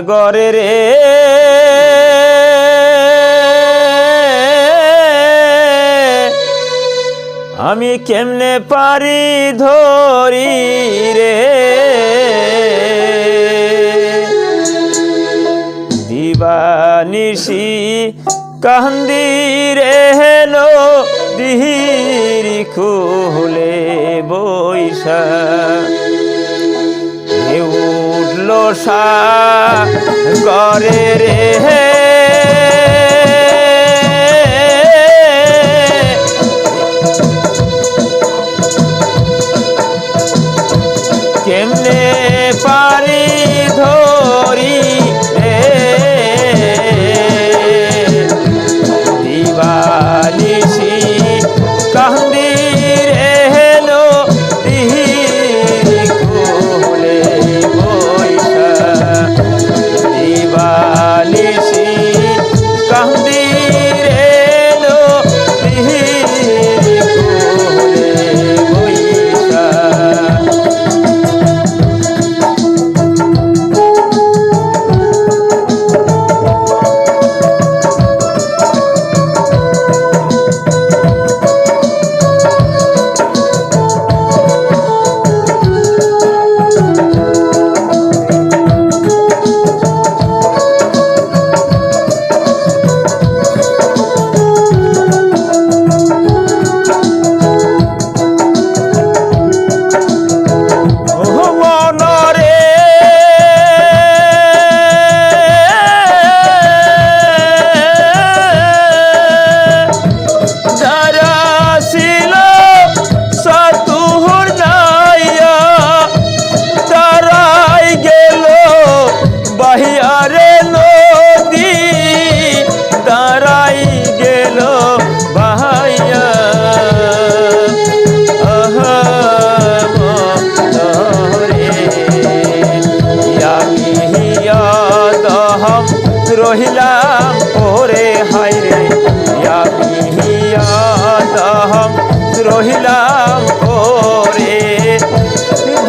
সাগরে রে আমি কেমনে পারি ধরি রে দিবানিশি কান্দি রে নদীর খুলে বৈশা উঠল সাগরে রে কেমনে পারি ধরি রে দিবানিশি কান্দি রে নদীর খুলে বৈশা দিবানিশি কান্দি রে নদীর খুলে বৈশা বাহিয়ারে নদী দাঁড়াই গেল বাহাইয়া দহম রহিলাম ওরে হাইরে দহম রহিলাম ওরে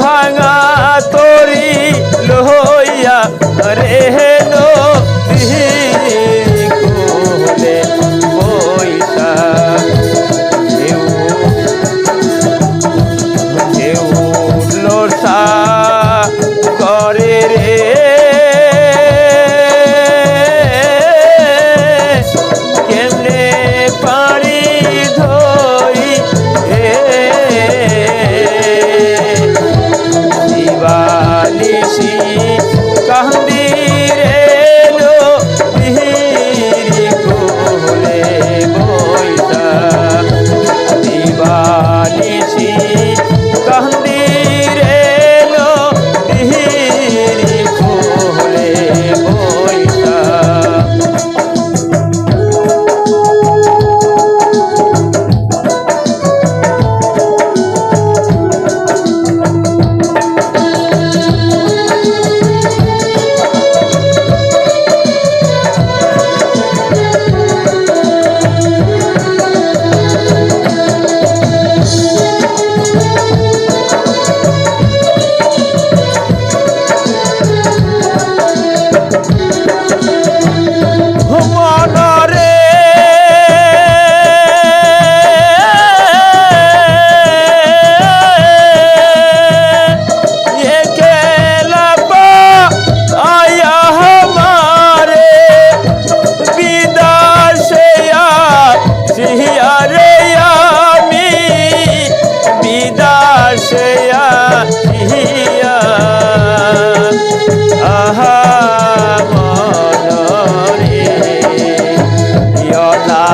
ভাঙা তরি লইয়া রে নদীর খুলে বৈশা উঠল সাগরে রে কেমনে পারি ধরি রে দিবানিশি কান্দি রে নদীর খুলে বৈশা দিবানিশি কান্দি রে নদীর খুলে বৈশা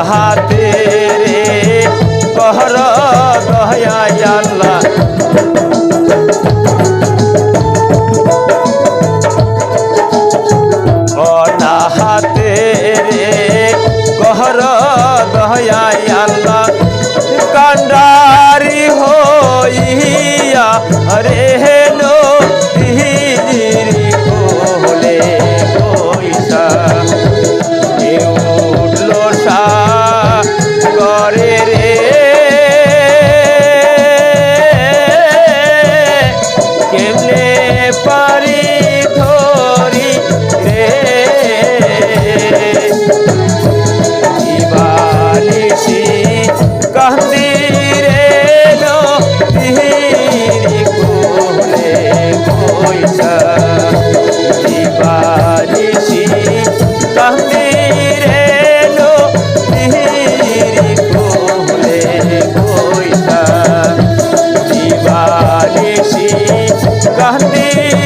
হাতে রে কহর দয়া আল্লাহ অনা হাতে রে কহর দয়া আল্লাহ কান্ডারি হইয়া রে নদীর খুলে বৈশা উঠল সাগরে রে কেমনে পারি ধরি রে गहनी